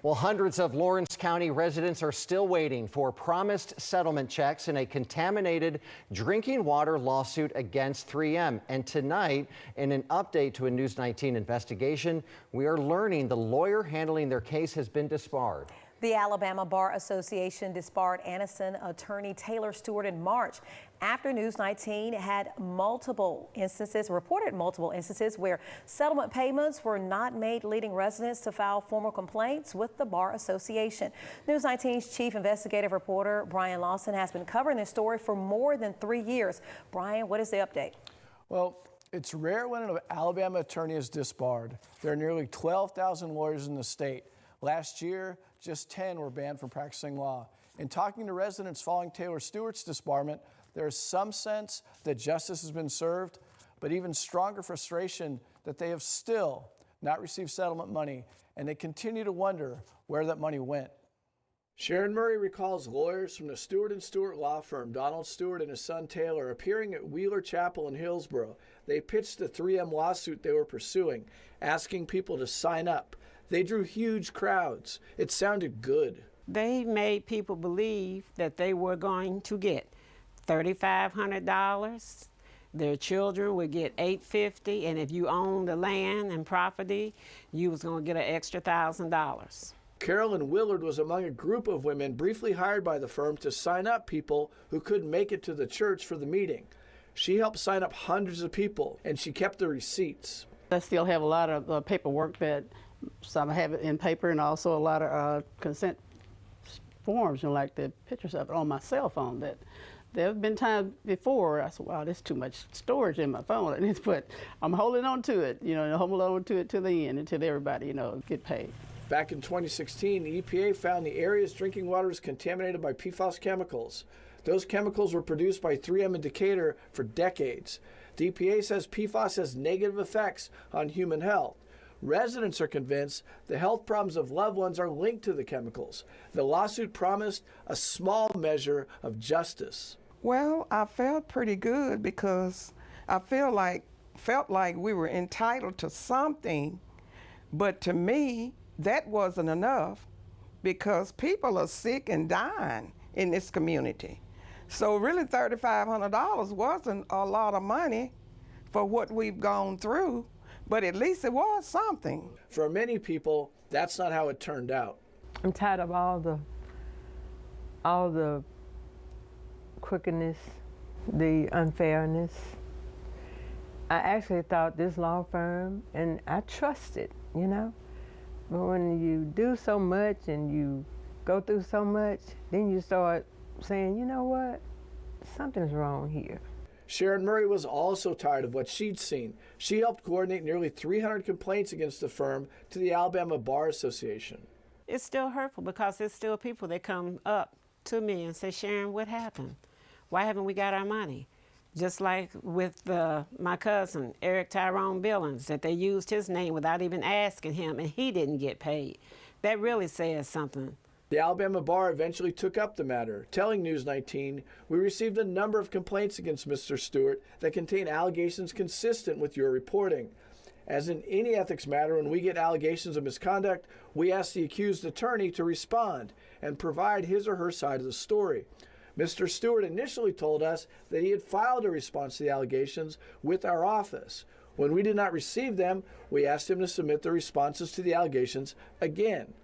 Well, hundreds of Lawrence County residents are still waiting for promised settlement checks in a contaminated drinking water lawsuit against 3M. And tonight, in an update to a News 19 investigation, we are learning the lawyer handling their case has been disbarred. The Alabama Bar Association disbarred Anniston attorney Taylor Stewart in March after News 19 had reported multiple instances where settlement payments were not made, leading residents to file formal complaints with the Bar Association. News 19's chief investigative reporter Brian Lawson has been covering this story for more than 3 years. Brian, what is the update? Well, it's rare when an Alabama attorney is disbarred. There are nearly 12,000 lawyers in the state. Last year, just 10 were banned from practicing law. In talking to residents following Taylor Stewart's disbarment, there is some sense that justice has been served, but even stronger frustration that they have still not received settlement money, and they continue to wonder where that money went. Sharon Murray recalls lawyers from the Stewart & Stewart law firm, Donald Stewart and his son Taylor, appearing at Wheeler Chapel in Hillsboro. They pitched the 3M lawsuit they were pursuing, asking people to sign up. They drew huge crowds. It sounded good. They made people believe that they were going to get $3,500. Their children would get $850, and if you owned the land and property, you was going to get an extra $1,000. Carolyn Willard was among a group of women briefly hired by the firm to sign up people who couldn't make it to the church for the meeting. She helped sign up hundreds of people, and she kept the receipts. I still have a lot of paperwork that some have it in paper, and also a lot of consent forms, like the pictures of it on my cell phone. That there have been times before I said, wow, there's too much storage in my phone, but I'm holding on to it, holding on to it to the end until everybody, get paid. Back in 2016, the EPA found the area's drinking water was contaminated by PFAS chemicals. Those chemicals were produced by 3M in Decatur for decades. The EPA says PFAS has negative effects on human health. Residents are convinced the health problems of loved ones are linked to the chemicals. The lawsuit promised a small measure of justice. Well, I felt pretty good because I felt like we were entitled to something, but to me, that wasn't enough because people are sick and dying in this community. So really $3,500 wasn't a lot of money for what we've gone through. But at least it was something. For many people, that's not how it turned out. I'm tired of all the crookedness, the unfairness. I actually thought this law firm, and I trust it, But when you do so much and you go through so much, then you start saying, you know what, something's wrong here. Sharon Murray was also tired of what she'd seen. She helped coordinate nearly 300 complaints against the firm to the Alabama Bar Association. It's still hurtful because there's still people that come up to me and say, Sharon, what happened? Why haven't we got our money? Just like with my cousin, Eric Tyrone Billings, that they used his name without even asking him, and he didn't get paid. That really says something. The Alabama Bar eventually took up the matter, telling News 19, we received a number of complaints against Mr. Stewart that contain allegations consistent with your reporting. As in any ethics matter, when we get allegations of misconduct, we ask the accused attorney to respond and provide his or her side of the story. Mr. Stewart initially told us that he had filed a response to the allegations with our office. When we did not receive them, we asked him to submit the responses to the allegations again.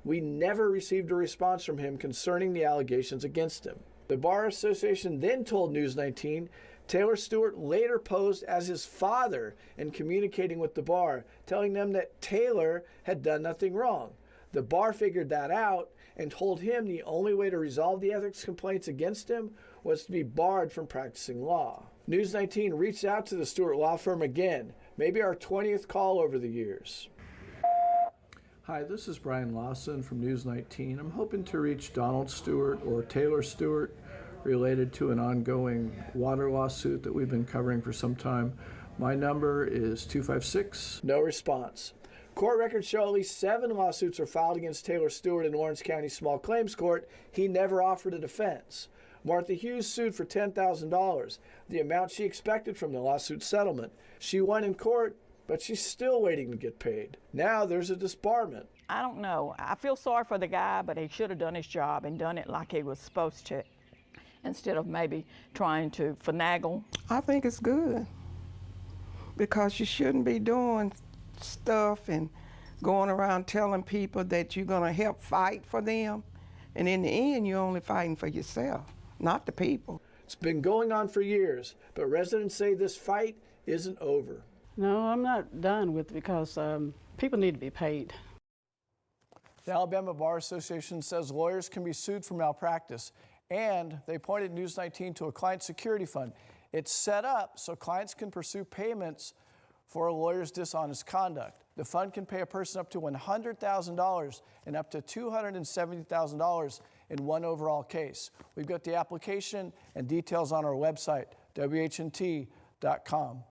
We never received a response from him concerning the allegations against him. The Bar Association then told News 19 Taylor Stewart later posed as his father in communicating with the bar, telling them that Taylor had done nothing wrong. The bar figured that out and told him the only way to resolve the ethics complaints against him was to be barred from practicing law. News 19 reached out to the Stewart law firm again, maybe our 20th call over the years. Hi, this is Brian Lawson from News 19. I'm hoping to reach Donald Stewart or Taylor Stewart related to an ongoing water lawsuit that we've been covering for some time. My number is 256. No response. Court records show at least 7 lawsuits were filed against Taylor Stewart in Lawrence County Small Claims Court. He never offered a defense. Martha Hughes sued for $10,000, the amount she expected from the lawsuit settlement. She won in court, but she's still waiting to get paid. Now there's a disbarment. I don't know. I feel sorry for the guy, but he should have done his job and done it like he was supposed to, instead of maybe trying to finagle. I think it's good because you shouldn't be doing stuff and going around telling people that you're going to help fight for them. And in the end, you're only fighting for yourself, not the people. It's been going on for years, but residents say this fight isn't over. No, I'm not done with it because people need to be paid. The Alabama Bar Association says lawyers can be sued for malpractice, and they pointed News 19 to a client security fund. It's set up so clients can pursue payments for a lawyer's dishonest conduct. The fund can pay a person up to $100,000 and up to $270,000 in one overall case. We've got the application and details on our website, WHNT.com.